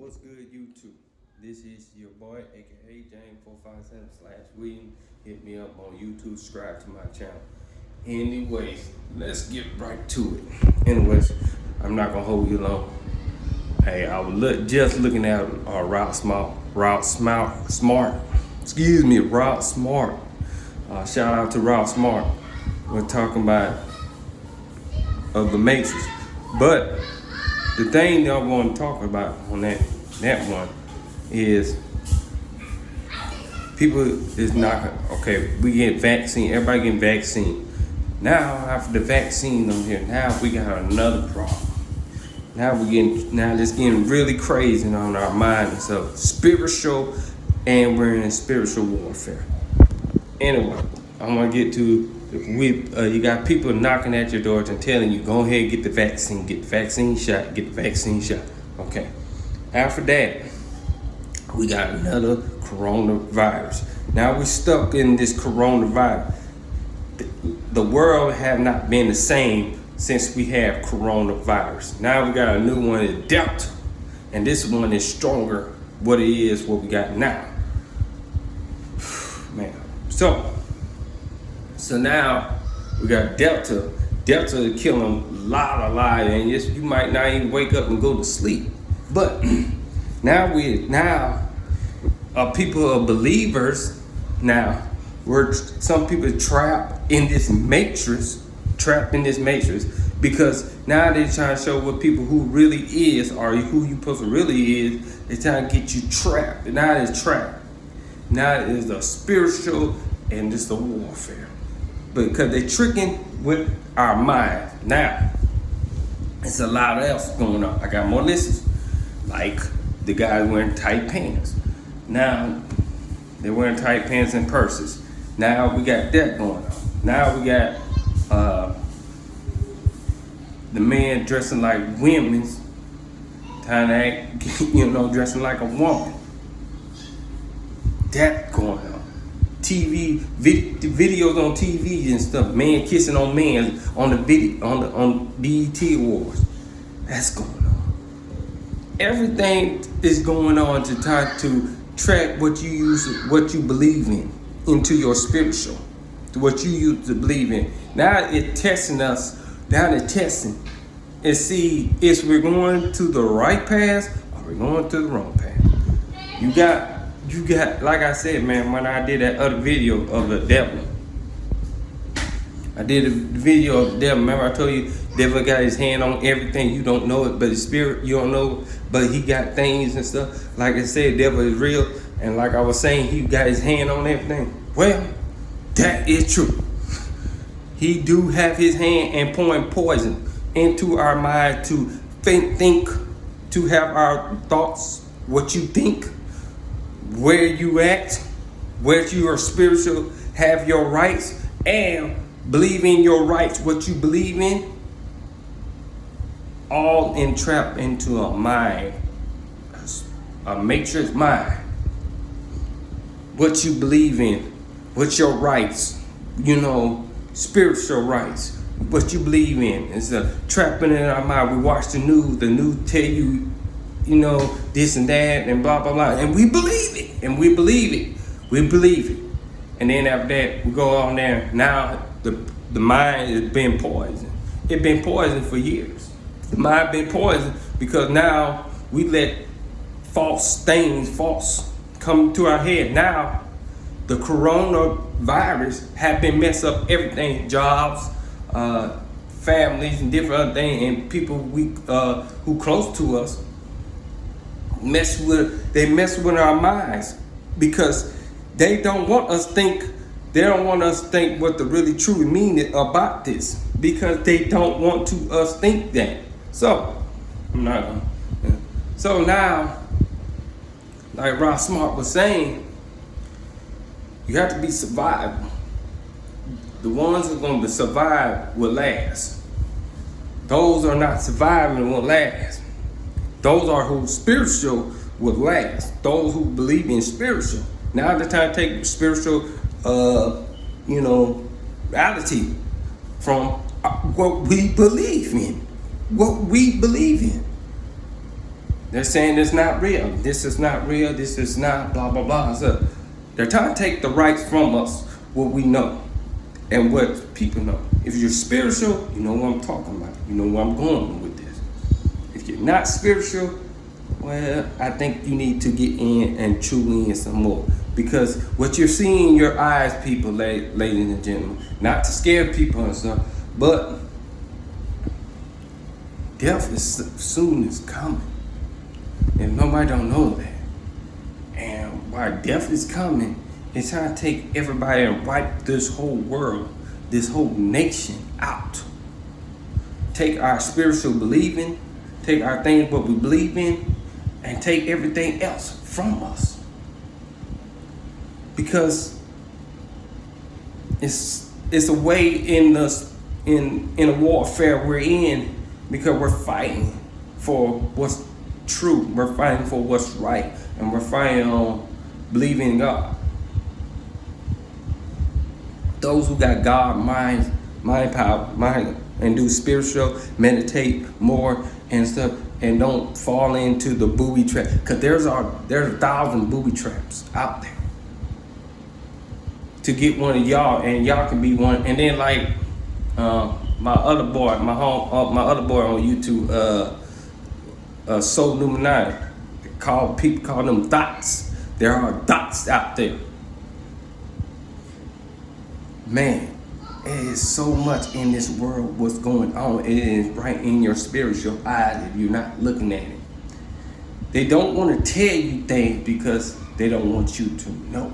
What's good, YouTube? This is your boy, aka James457/William. Hit me up on YouTube, subscribe to my channel. Anyways, let's get right to it. Anyways, I'm not gonna hold you long. Hey, I was just looking at Route Smart. Shout out to Route Smart. We're talking about the Matrix, but the thing that I want to talk about on that one is people is not okay. We get vaccine. Everybody getting vaccine. Now after the vaccine on here, now we got another problem. Now it's getting really crazy on our mind. It's a spiritual, and we're in spiritual warfare. Anyway, I'm gonna get to. You got people knocking at your doors and telling you, go ahead and get the vaccine shot. Okay. After that, we got another coronavirus. Now we're stuck in this coronavirus. The world have not been the same since we have coronavirus. Now we got a new one, is Delta. And this one is stronger what we got now. Man. So now we got Delta. Delta is killing a lot of lives, and yes, you might not even wake up and go to sleep. But now people are believers. Now some people trapped in this matrix, because now they're trying to show what people who really is or who you supposed to really is. They're trying to get you trapped. Now it's trapped. Now it is a spiritual and just a warfare. Because they're tricking with our mind. Now, it's a lot else going on. I got more lists, like the guys wearing tight pants. Now, they're wearing tight pants and purses. Now we got that going on. Now we got the man dressing like women's, trying to act, dressing like a woman. That going on. Videos on TV and stuff, man kissing on man on the video on BET Awards. That's going on. Everything is going on to try to track what you believe in into your spiritual, to what you used to believe in. Now it's testing us. Now they're testing and see if we're going to the right path or we're going to the wrong path. You got, like I said, man, when I did that other video of the devil. I did a video of the devil. Remember I told you, devil got his hand on everything. You don't know it, but his spirit, you don't know it, but he got things and stuff. Like I said, devil is real. And like I was saying, he got his hand on everything. Well, that is true. He do have his hand and pouring poison into our mind to think, to have our thoughts, what you think, where you at, where you are spiritual, have your rights, and believe in your rights, what you believe in, all entrapped into a mind, a matrix mind. What you believe in, what's your rights, spiritual rights, what you believe in. It's a trapping in our mind. We watch the news tell you, this and that and blah, blah, blah. And we believe it. And then after that, we go on there. Now the mind has been poisoned. It's been poisoned for years. The mind been poisoned because now we let false come to our head. Now the coronavirus have been mess up everything, jobs, families and different other things, and people who close to us mess with our minds because they don't want us think what the really truly mean about this, because they don't want us think that. So I'm not gonna. So now, like Ross Smart was saying, you have to be survivable. The ones who are going to survive will last. Those are not surviving will last. Those are who spiritual will last. Those who believe in spiritual. Now they're trying to take spiritual, reality from what we believe in. They're saying it's not real. This is not real. This is not blah, blah, blah. So they're trying to take the rights from us, what we know and what people know. If you're spiritual, you know what I'm talking about. You know where I'm going with this. If you're not spiritual, well, I think you need to get in and chew in some more. Because what you're seeing in your eyes, people, ladies and gentlemen, not to scare people and stuff, but death is soon is coming. And nobody don't know that. And while death is coming, it's trying to take everybody and wipe this whole world, this whole nation out. Take our spiritual believing, take our things what we believe in, and take everything else from us. Because it's a way in a warfare we're in, because we're fighting for what's true, we're fighting for what's right, and we're fighting on believing in God. Those who got God mind power, and do spiritual, meditate more and stuff, and don't fall into the booby trap. Cause there's 1,000 booby traps out there to get one of y'all, and y'all can be one. And then like my other boy on YouTube, Soul Illuminati, people call them dots. There are dots out there. Man, it is so much in this world what's going on. It is right in your spiritual eyes if you're not looking at it. They don't want to tell you things because they don't want you to know.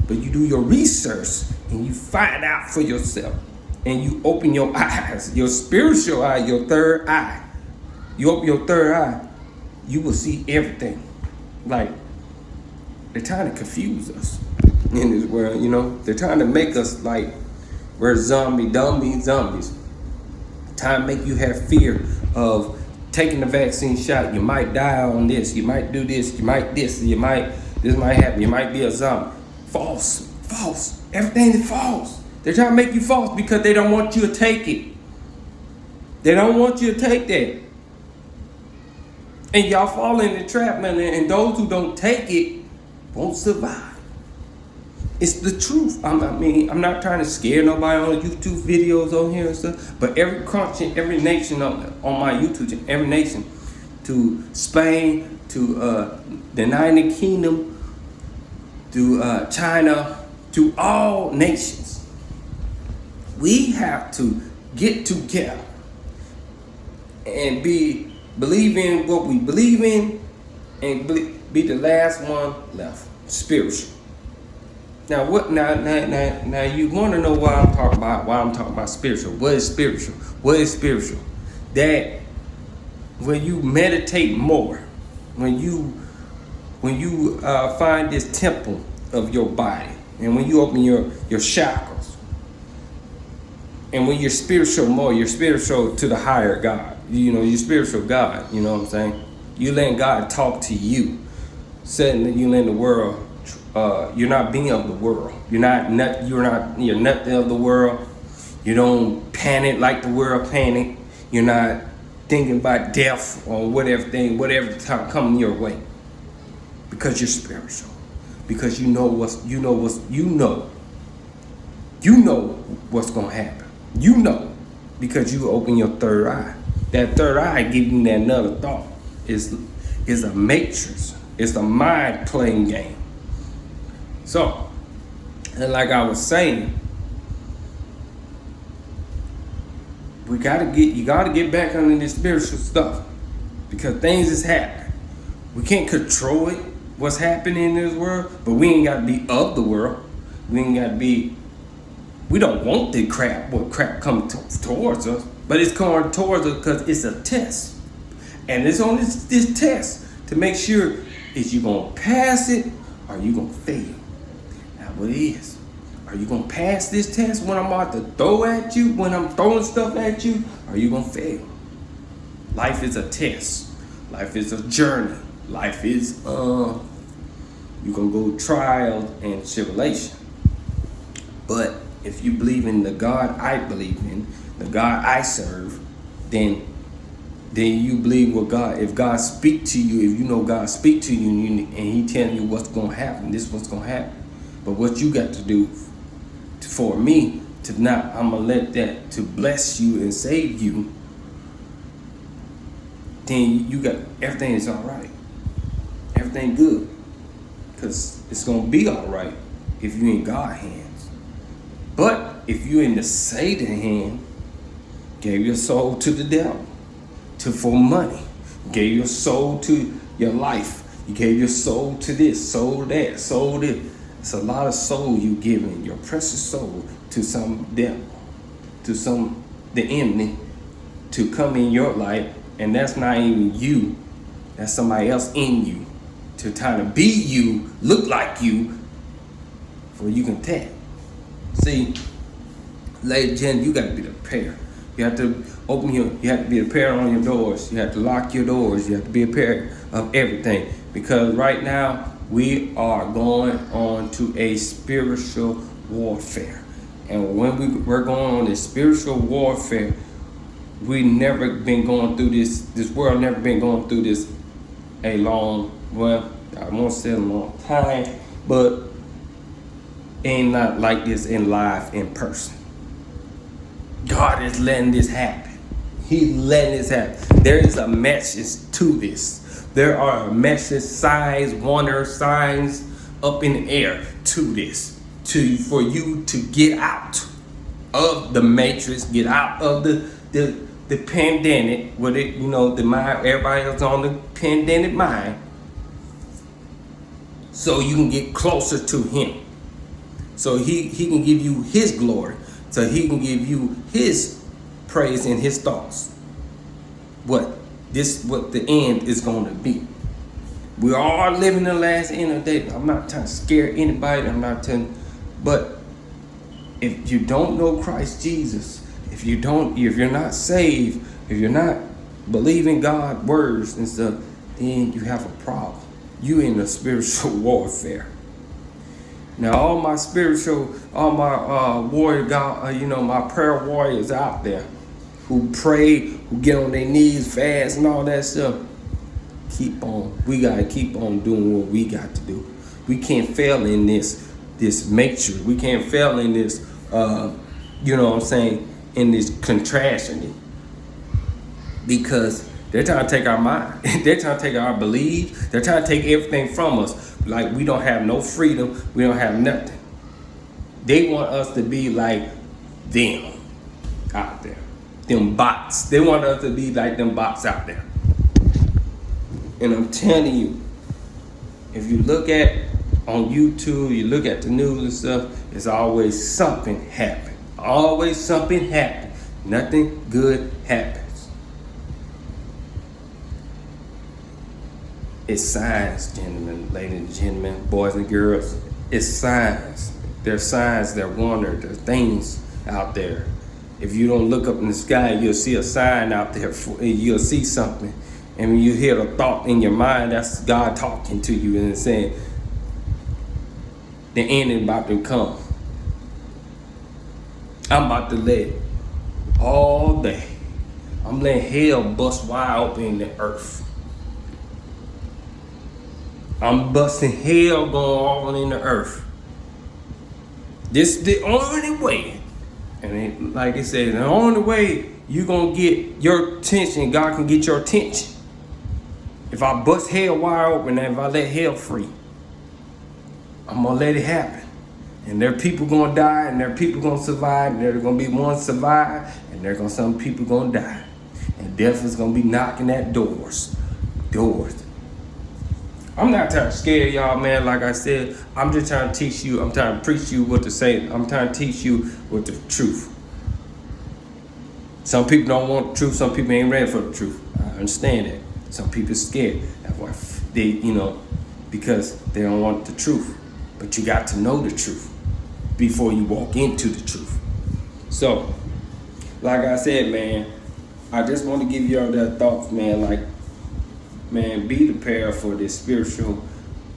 But you do your research and you find out for yourself. And you open your eyes, your spiritual eye, your third eye. You open your third eye, you will see everything. Like, they're trying to confuse us in this world, you know. They're trying to make us like we're zombies. Trying to make you have fear of taking the vaccine shot. You might die on this. You might do this. You might this. This might happen. You might be a zombie. False. Everything is false. They're trying to make you false because they don't want you to take it. They don't want you to take that. And y'all fall in the trap, man. And those who don't take it won't survive. It's the truth. I'm not trying to scare nobody on YouTube videos on here and stuff. But every country, every nation on my YouTube, every nation, to Spain, to the United Kingdom, to China, to all nations, we have to get together and believe in what we believe in, and be the last one left, spiritual. Now what? Now you want to know why I'm talking about spiritual. What is spiritual? What is spiritual? That when you meditate more, when you find this temple of your body, and when you open your chakras, and when you're spiritual more, you're spiritual to the higher God. You know, you're spiritual God. You know what I'm saying? You letting God talk to you. Setting you in the world. You're not being of the world. You're nothing of the world. You don't panic like the world panic. You're not thinking about death or whatever time coming your way. Because you're spiritual. Because you know what's gonna happen. You know, because you open your third eye. That third eye giving you that another thought is a matrix. It's a mind playing game. So, and like I was saying, you gotta get back under this spiritual stuff, because things is happening. We can't control it, what's happening in this world, but we ain't gotta be of the world. We don't want the crap, what crap coming towards us, but it's coming towards us because it's a test. And it's on this test to make sure is you gonna pass it or you gonna fail. Now what it is, are you gonna pass this test when I'm about to throw at you, when I'm throwing stuff at you, or are you gonna fail? Life is a test. Life is a journey. Life is you're gonna go trials and tribulation. But if you believe in the God I believe in, the God I serve, then then you believe what God. If God speak to you, if you know God speak to you, and He telling you what's gonna happen, this is what's gonna happen. But what you got to do for me to not, I'm gonna let that to bless you and save you. Then you got everything is all right, everything good, because it's gonna be all right if you in God's hands. But if you in the Satan hand, gave your soul to the devil, for money, gave your soul to your life, you gave your soul to this, soul that, soul this. It's a lot of soul you giving, your precious soul, to some devil, to the enemy, to come in your life, and that's not even you, that's somebody else in you, to try to be you, look like you, for you can tap. See, ladies and gentlemen, you got to be prepared. You have to you have to be prepared on your doors. You have to lock your doors. You have to be prepared of everything. Because right now, we are going on to a spiritual warfare. And when we're going on this spiritual warfare, we never been going through this world never been going through this I won't say a long time, but ain't not like this in live, in person. God is letting this happen. He's letting this happen. There is a message to this. There are message signs, wonder signs up in the air to this, for you to get out of the matrix, get out of the pandemic, with it, the mind, everybody else on the pandemic mind, so you can get closer to Him. So he can give you His glory. So He can give you His praise and His thoughts. What the end is going to be. We are living the last end of the day. I'm not trying to scare anybody. But if you don't know Christ Jesus, if you're not saved, if you're not believing God's words and stuff, then you have a problem. You in a spiritual warfare. Now, all my warrior God, my prayer warriors out there who pray, who get on their knees, fast, and all that stuff, we gotta keep on doing what we got to do. We can't fail in this matrix. We can't fail in this, in this contraction, because they're trying to take our mind. They're trying to take our belief. They're trying to take everything from us. Like we don't have no freedom. We don't have nothing. They want us to be like them out there. Them bots. They want us to be like them bots out there. And I'm telling you, if you look at on YouTube, you look at the news and stuff, it's always something happen. Always something happen. Nothing good happens. It's signs, gentlemen, ladies and gentlemen, boys and girls. It's signs. There's signs, there's wonder, there's things out there. If you don't look up in the sky, you'll see a sign out there. You'll see something. And when you hear a thought in your mind, that's God talking to you and saying, the end is about to come. I'm about to let all day. I'm letting hell bust wide open in the earth. I'm busting hell going on in the earth. This is the only way. And like it says, the only way you're going to get your attention, God can get your attention. If I bust hell wide open and if I let hell free, I'm going to let it happen. And there are people going to die and there are people going to survive. And there are going to be one survive and there are some people going to die. And death is going to be knocking at doors. I'm not trying to scare y'all, man. Like I said, I'm just trying to teach you. I'm trying to preach you what to say. I'm trying to teach you what the truth. Some people don't want the truth. Some people ain't ready for the truth. I understand that. Some people are scared. That's why because they don't want the truth. But you got to know the truth before you walk into the truth. So, like I said, man, I just want to give y'all that thoughts, man. Man, be prepared for this spiritual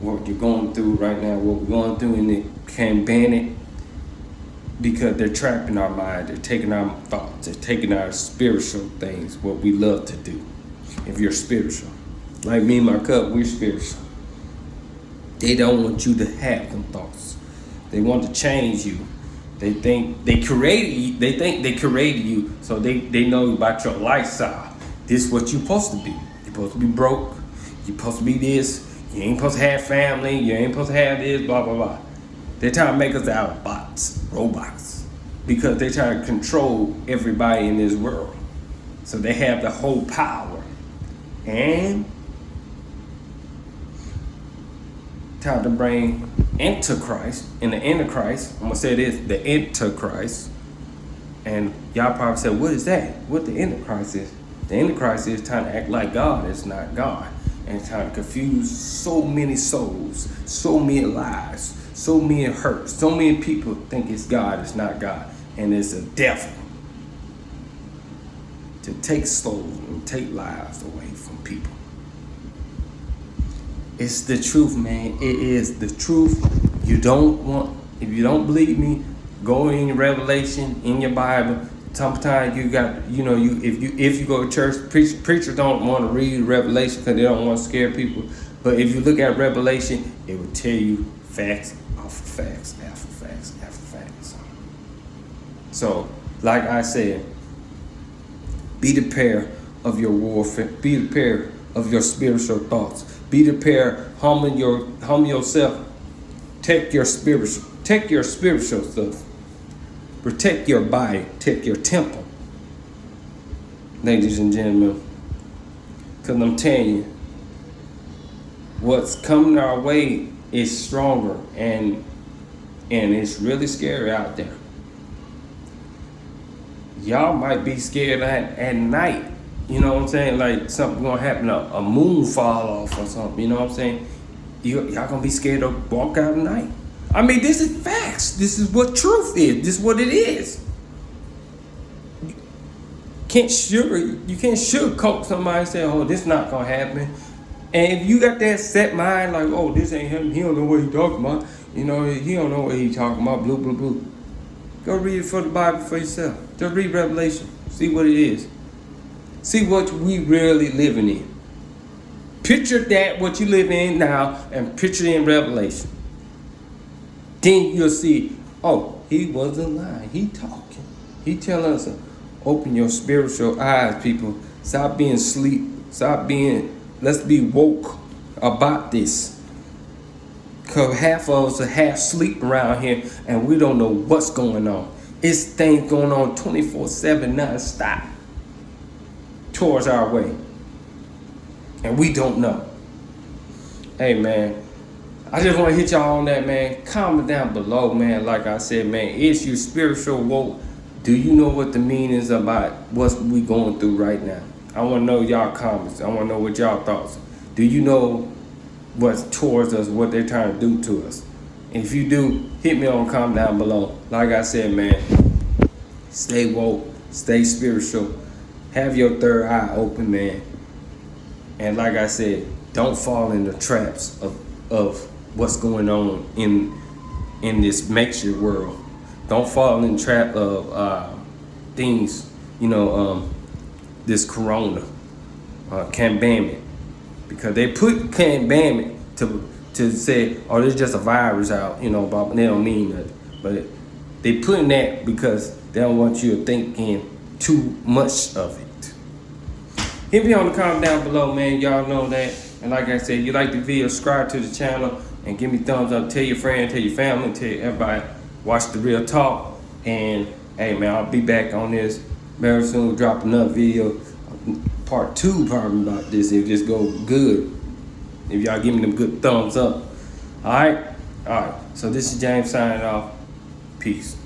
what you're going through right now, what we're going through, and they can't ban it because they're trapping our mind, they're taking our thoughts, they're taking our spiritual things, what we love to do. if you're spiritual. Like me and my cousin, we're spiritual. They don't want you to have them thoughts. They want to change you. They think they created you. They think they created you, so they know about your lifestyle. This is what you're supposed to be. You're supposed to be broke. You're supposed to be this. You ain't supposed to have family. You ain't supposed to have this, blah, blah, blah. They're trying to make us out of bots, robots, because they're trying to control everybody in this world. So they have the whole power. And time to bring Antichrist. In the Antichrist, I'm going to say this, the Antichrist. And y'all probably said, what is that? What the Antichrist is? The Antichrist is trying to act like God is not God. And trying to confuse so many souls, so many lives, so many hurts, so many people think it's God, it's not God. And it's a devil to take souls and take lives away from people. It's the truth, man. It is the truth. If you don't believe me, go in your Revelation, in your Bible. Sometimes you got, if you go to church, preachers don't want to read Revelation because they don't want to scare people. But if you look at Revelation, it will tell you facts after facts after facts after facts. So, like I said, be prepared of your warfare. Be prepared of your spiritual thoughts. Be prepared. Humble yourself. Take your spiritual stuff. Protect your body. Protect your temple. Ladies and gentlemen, because I'm telling you, what's coming our way is stronger, and it's really scary out there. Y'all might be scared at night. You know what I'm saying? Like something gonna happen, a moon fall off or something. You know what I'm saying? Y'all gonna be scared to walk out at night. I mean, this is facts. This is what truth is. This is what it is. You can't sugarcoat somebody and say, oh, this not gonna happen. And if you got that set mind, like, oh, this ain't him, he don't know what he talking about. He don't know what he talking about, blue, blue, blue. Go read it for the Bible for yourself. Just read Revelation. See what it is. See what we really living in. Picture that, what you live in now, and picture in Revelation. Then you'll see, oh, he wasn't lying. He talking. He telling us, open your spiritual eyes, people. Stop being asleep. Let's be woke about this. Because half of us are half asleep around here, and we don't know what's going on. It's things going on 24/7 non-stop towards our way. And we don't know. Hey, man. I just want to hit y'all on that, man. Comment down below, man. Like I said, man, is you spiritual woke? Do you know what the meaning is about what we going through right now? I want to know y'all comments. I want to know what y'all thoughts. Do you know what's towards us, what they're trying to do to us? And if you do, hit me on comment down below. Like I said, man, stay woke, stay spiritual. Have your third eye open, man. And like I said, don't fall in the traps of what's going on in this makeshift world. Don't fall in the trap of things, this corona, can't ban it. Because they put can't ban it to say, oh, there's just a virus out, but they don't mean that. But they putting that because they don't want you to think in too much of it. Hit me on the comment down below, man. Y'all know that. And like I said, you like the video, subscribe to the channel and give me thumbs up. Tell your friend, tell your family, tell everybody. Watch The Real Talk. And hey, man, I'll be back on this very soon. We'll drop another video, part 2 probably about this. If this go good, if y'all give me them good thumbs up. All right. So this is James signing off. Peace.